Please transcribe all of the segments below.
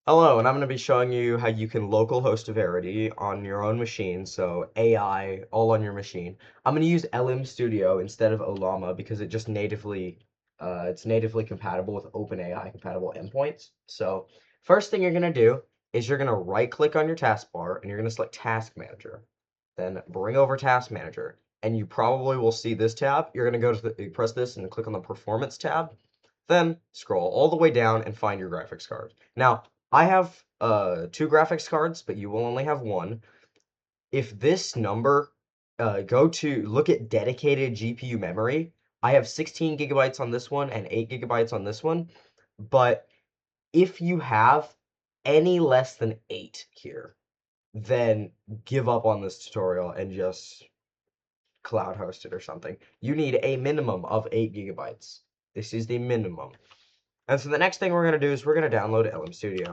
Hello, and I'm going to be showing you how you can local host a Verity on your own machine, so AI all on your machine. I'm going to use LM Studio instead of Olama because it's natively compatible with OpenAI compatible endpoints. So first thing you're going to do is you're going to right click on your taskbar and you're going to select Task Manager. Then bring over Task Manager, and you probably will see this tab. You're going to go to press this and click on the Performance tab. Then scroll all the way down and find your graphics card. Now, I have two graphics cards, but you will only have one. If this number, go to look at dedicated GPU memory. I have 16 gigabytes on this one and 8 gigabytes on this one. But if you have any less than 8 here, then give up on this tutorial and just cloud host it or something. You need a minimum of 8 gigabytes. This is the minimum. And so the next thing we're going to do is we're going to download LM Studio.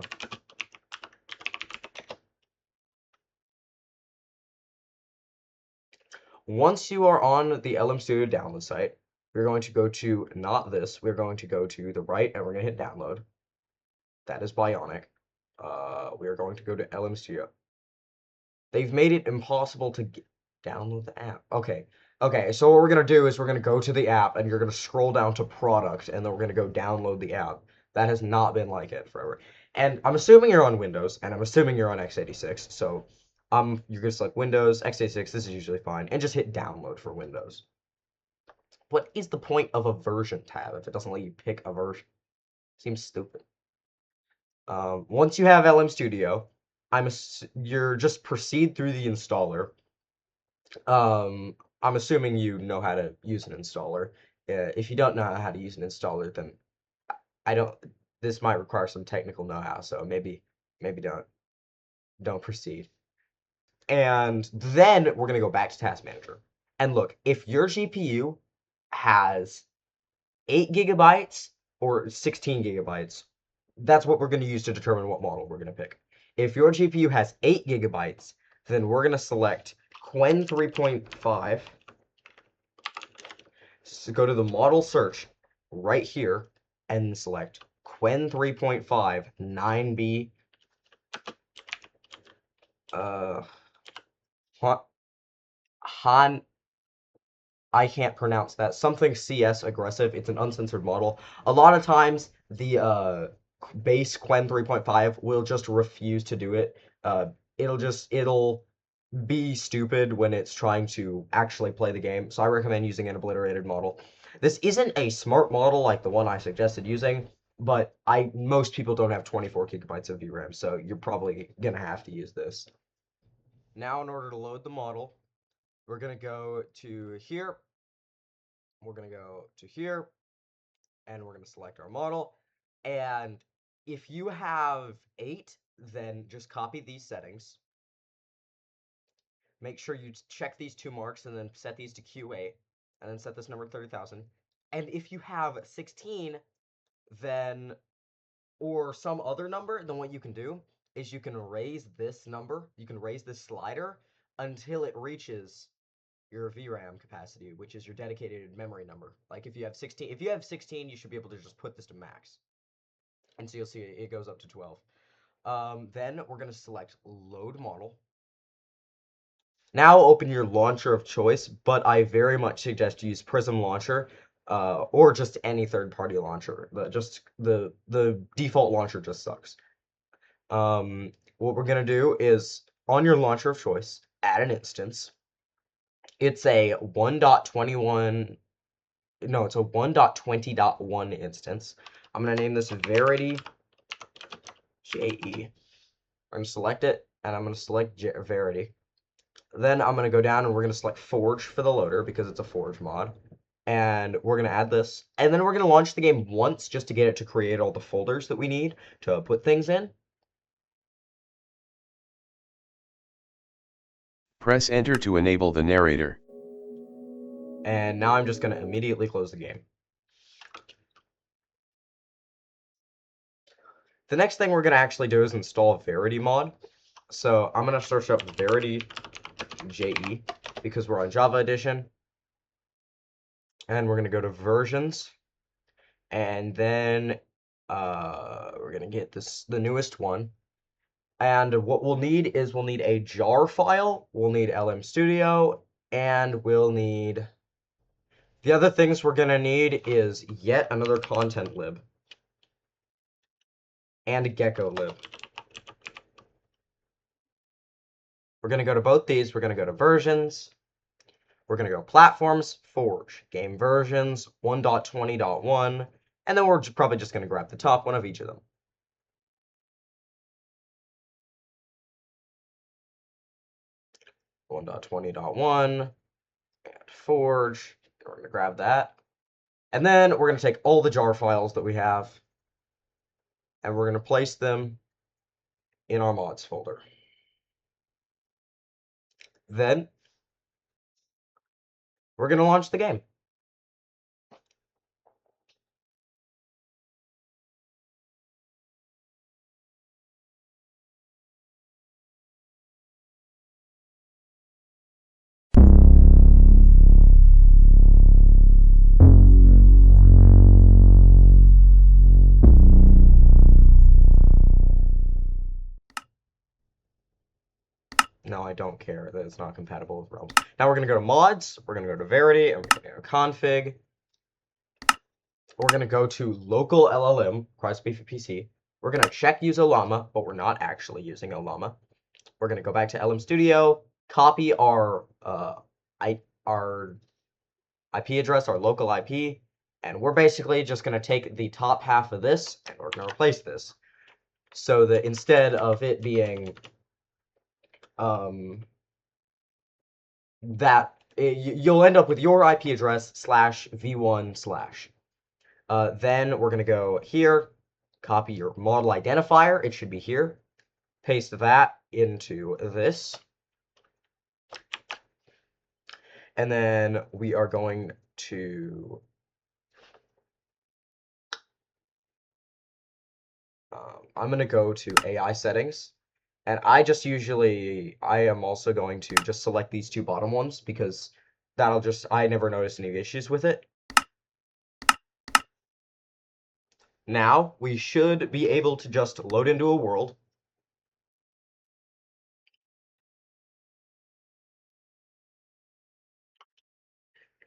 Once you are on the LM Studio download site, we're going to go to not this, we're going to go to the right and we're going to hit download. That is Bionic. We are going to go to LM Studio. They've made it impossible to download the app. Okay. Okay, so what we're going to do is we're going to go to the app and you're going to scroll down to product and then we're going to go download the app. That has not been like it forever. And I'm assuming you're on Windows and I'm assuming you're on x86. So you're going to select Windows, x86, this is usually fine, and just hit download for Windows. What is the point of a version tab if it doesn't let you pick a version? Seems stupid. Once you have LM Studio, you're just proceed through the installer. I'm assuming you know how to use an installer. If you don't know how to use an installer, then I don't. This might require some technical know-how, so maybe don't proceed. And then we're gonna go back to Task Manager. And look, if your GPU has 8 gigabytes or 16 gigabytes, that's what we're going to use to determine what model we're going to pick. If your GPU has 8 gigabytes, then we're going to select Qwen 3.5. So go to the model search right here and select Qwen 3.5 9B Han I can't pronounce that. Something CS aggressive. It's an uncensored model. A lot of times the base Quen 3.5 will just refuse to do it. It'll be stupid when it's trying to actually play the game. So I recommend using an obliterated model. This isn't a smart model like the one I suggested using, but most people don't have 24 gigabytes of VRAM, so you're probably gonna have to use this. Now, in order to load the model, we're gonna go to here. We're gonna go to here, and we're gonna select our model. And if you have 8, then just copy these settings. Make sure you check these 2 marks and then set these to Q8, and then set this number to 30,000. And if you have 16, then or some other number, then what you can do is you can raise this number, you can raise this slider until it reaches your VRAM capacity, which is your dedicated memory number. Like if you have 16, you should be able to just put this to max. And so you'll see it goes up to 12. Then we're going to select load model. Now open your launcher of choice, but I very much suggest you use Prism Launcher, or just any third-party launcher. The default launcher just sucks. What we're gonna do is on your launcher of choice, add an instance. It's a 1.21. No, it's a 1.20.1 instance. I'm gonna name this Verity JE. I'm gonna select it, and I'm gonna select Verity. Then I'm gonna go down and we're gonna select Forge for the loader because it's a Forge mod. And we're gonna add this. And then we're gonna launch the game once just to get it to create all the folders that we need to put things in. Press enter to enable the narrator. And now I'm just gonna immediately close the game. The next thing we're gonna actually do is install a Verity mod. So I'm gonna search up Verity JE because we're on Java Edition. And we're gonna go to versions. And then we're we're gonna get the newest one. And what we'll need is we'll need a jar file, we'll need LM Studio, and we'll need the other things we're gonna need is yet another content lib and a gecko lib. We're gonna go to both these, we're gonna go to versions, we're gonna go platforms, Forge, game versions, 1.20.1, and then we're probably just gonna grab the top one of each of them. One dot 20.1 and Forge. We're going to grab that. And then we're going to take all the jar files that we have and we're going to place them in our mods folder. Then we're going to launch the game. No, I don't care that it's not compatible with Realms. Now we're going to go to mods, we're going to go to verity, and we're going to go to config. We're going to go to local LLM, Cryospeed for PC. We're going to check use Ollama, but we're not actually using Ollama. We're going to go back to LM Studio, copy our IP address, our local IP, and we're basically just going to take the top half of this and we're going to replace this. So that instead of it being you'll end up with your IP address /v1/. Then we're going to go here, copy your model identifier. It should be here. Paste that into this. And then we are going to I'm going to go to AI settings. And I am also going to just select these two bottom ones because I never noticed any issues with it. Now we should be able to just load into a world.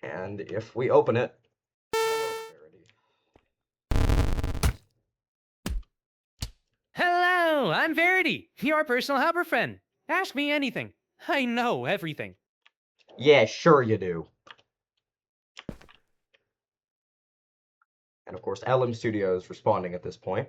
And if we open it, Hello, I'm Verity, your personal helper friend. Ask me anything. I know everything. Yeah, sure you do. And of course, LM Studio is responding at this point.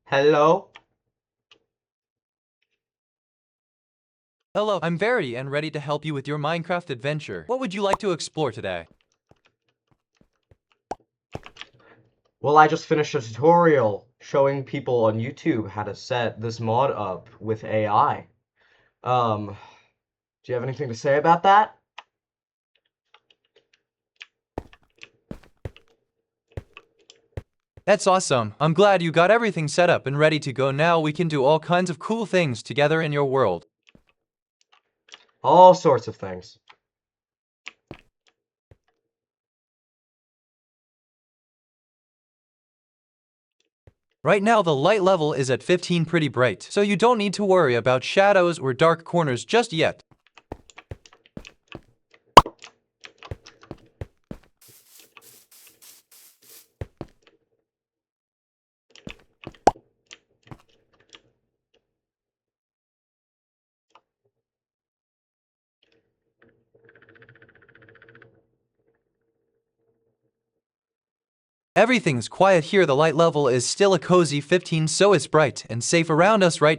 Hello? Hello, I'm Verity and ready to help you with your Minecraft adventure. What would you like to explore today? Well, I just finished a tutorial showing people on YouTube how to set this mod up with AI. Do you have anything to say about that? That's awesome. I'm glad you got everything set up and ready to go. Now we can do all kinds of cool things together in your world. All sorts of things. Right now the light level is at 15, pretty bright, so you don't need to worry about shadows or dark corners just yet. Everything's quiet here. The light level is still a cozy 15, so it's bright and safe around us right now.